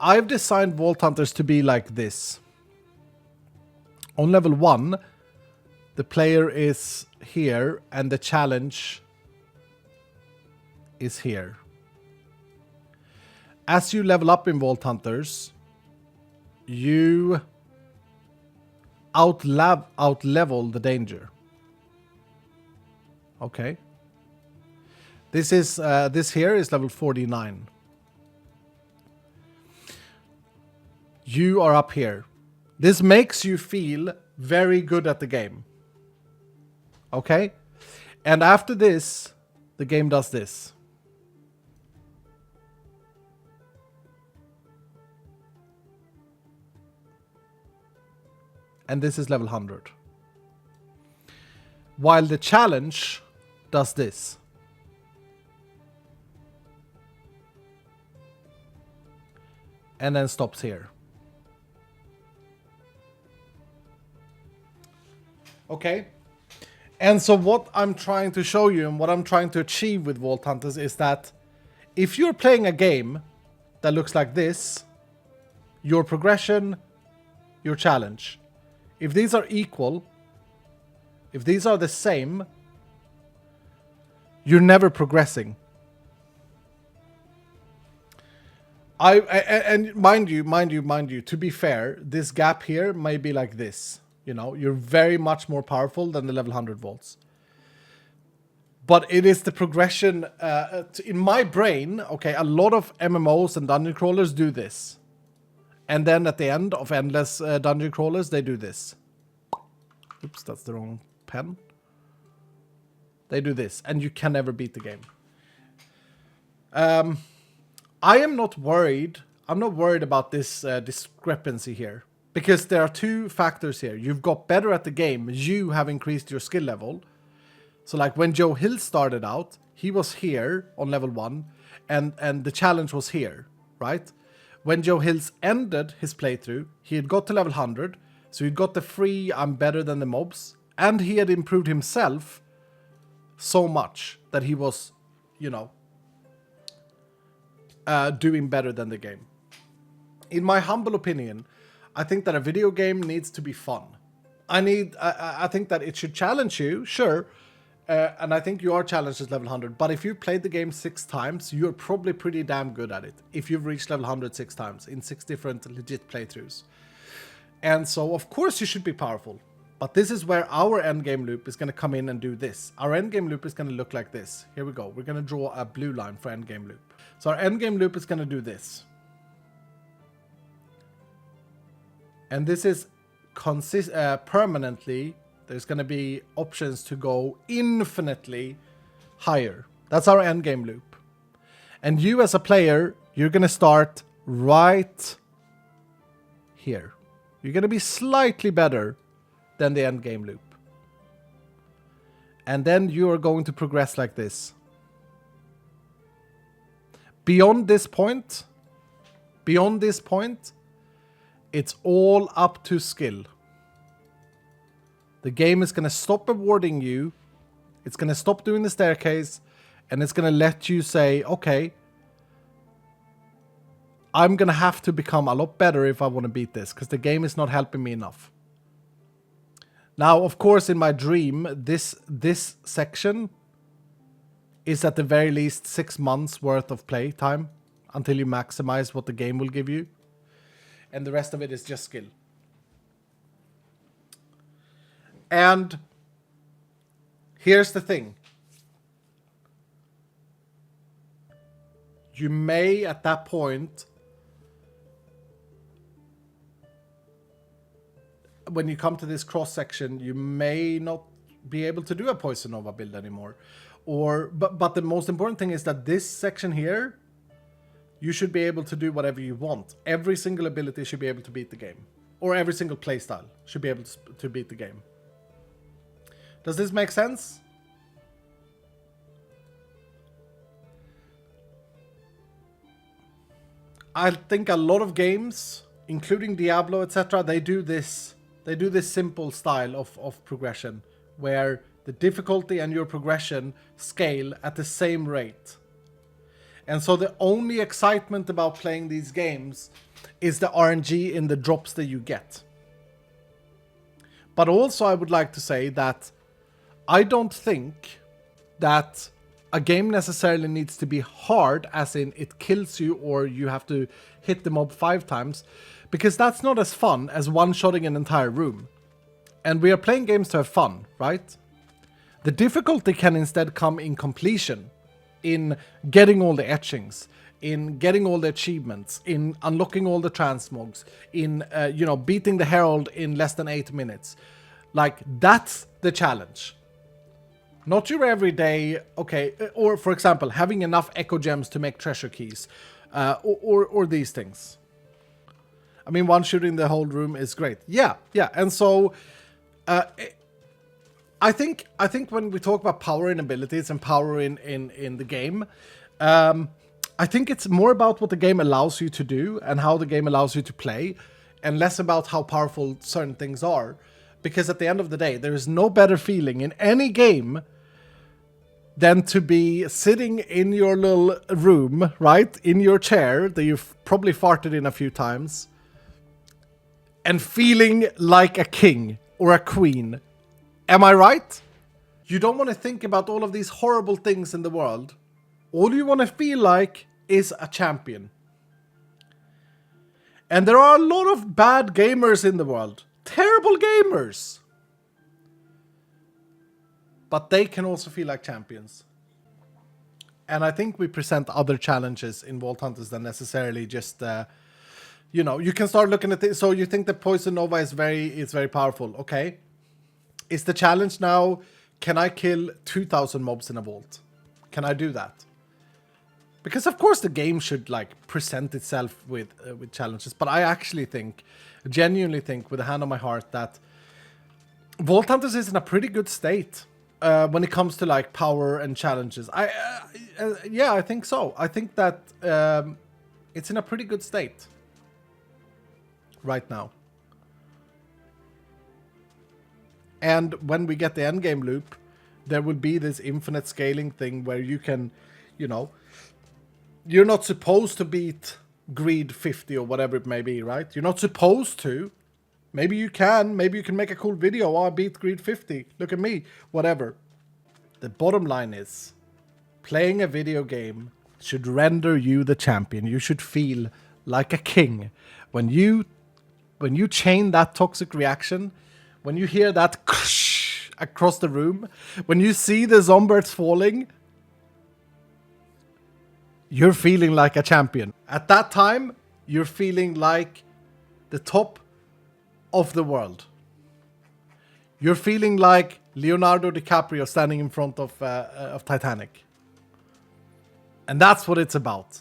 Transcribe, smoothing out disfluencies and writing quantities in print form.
I've designed Vault Hunters to be like this. On level 1, the player is here and the challenge is here. As you level up in Vault Hunters, you outlevel the danger. Okay. This here is level 49. You are up here. This makes you feel very good at the game. Okay? And after this, the game does this. And this is level 100. While the challenge does this. And then stops here. Okay? And so what I'm trying to show you and what I'm trying to achieve with Vault Hunters is that if you're playing a game that looks like this, your progression, your challenge. If these are equal, if these are the same, you're never progressing. And mind you, to be fair, this gap here may be like this. You know, you're very much more powerful than the level 100 volts. But it is the progression. In my brain, okay, a lot of MMOs and dungeon crawlers do this. And then at the end of endless dungeon crawlers, they do this. Oops, that's the wrong pen. They do this, and you can never beat the game. I am not worried. I'm not worried about this discrepancy here. Because there are two factors here. You've got better at the game. You have increased your skill level. So like when Joe Hill started out, he was here on level 1. And the challenge was here, right? When Joe Hills ended his playthrough, he had got to level 100. So he'd got the free I'm better than the mobs. And he had improved himself so much that he was, you know, doing better than the game. In my humble opinion, I think that a video game needs to be fun. I think that it should challenge you, sure. And I think you are challenged at level 100. But if you've played the game 6 times, you're probably pretty damn good at it. If you've reached level 100 6 times in 6 different legit playthroughs. And so, of course, you should be powerful. But this is where our endgame loop is going to come in and do this. Our endgame loop is going to look like this. Here we go. We're going to draw a blue line for endgame loop. So our endgame loop is going to do this. And this is permanently, there's going to be options to go infinitely higher. That's our endgame loop. And you as a player, you're going to start right here. You're going to be slightly better than the endgame loop. And then you are going to progress like this. Beyond this point, it's all up to skill. The game is going to stop rewarding you. It's going to stop doing the staircase. And it's going to let you say, okay, I'm going to have to become a lot better if I want to beat this. Because the game is not helping me enough. Now, of course, in my dream, this section is at the very least 6 months worth of play time. Until you maximize what the game will give you. And the rest of it is just skill. And here's the thing. You may, at that point, when you come to this cross section, you may not be able to do a Poison Nova build anymore. But the most important thing is that this section here, you should be able to do whatever you want. Every single ability should be able to beat the game. Or every single playstyle should be able to beat the game. Does this make sense? I think a lot of games, including Diablo, etc., they do this simple style of progression, where the difficulty and your progression scale at the same rate. And so the only excitement about playing these games is the RNG in the drops that you get. But also I would like to say that I don't think that a game necessarily needs to be hard, as in it kills you or you have to hit the mob 5 times, because that's not as fun as one-shotting an entire room. And we are playing games to have fun, right? The difficulty can instead come in completion, in getting all the etchings, in getting all the achievements, in unlocking all the transmogs, in beating the Herald in less than 8 minutes. Like, that's the challenge. Not your everyday, okay, or for example, having enough echo gems to make treasure keys, or these things. I mean, one shooting the whole room is great. Yeah, and so I think when we talk about power in abilities and power in the game, I think it's more about what the game allows you to do and how the game allows you to play, and less about how powerful certain things are. Because at the end of the day, there is no better feeling in any game than to be sitting in your little room, right? In your chair that you've probably farted in a few times, and feeling like a king or a queen. Am I right? You don't want to think about all of these horrible things in the world. All you want to feel like is a champion. And there are a lot of bad gamers in the world. Terrible gamers. But they can also feel like champions. And I think we present other challenges in Vault Hunters than necessarily just, you can start looking at this. So you think the Poison Nova is very powerful. Okay. Is the challenge now, can I kill 2,000 mobs in a vault? Can I do that? Because of course the game should like present itself with challenges. But I actually genuinely think with a hand on my heart that Vault Hunters is in a pretty good state. When it comes to like power and challenges. I think so. I think that it's in a pretty good state right now. And when we get the endgame loop, there will be this infinite scaling thing where you can, you're not supposed to beat greed 50 or whatever it may be, right? You're not supposed to. Maybe you can. Maybe you can make a cool video. Oh, I beat greed 50. Look at me. Whatever. The bottom line is, playing a video game should render you the champion. You should feel like a king. When you chain that toxic reaction, when you hear that across the room, when you see the zombies falling, you're feeling like a champion. At that time, you're feeling like the top of the world. You're feeling like Leonardo DiCaprio standing in front of Titanic. And that's what it's about.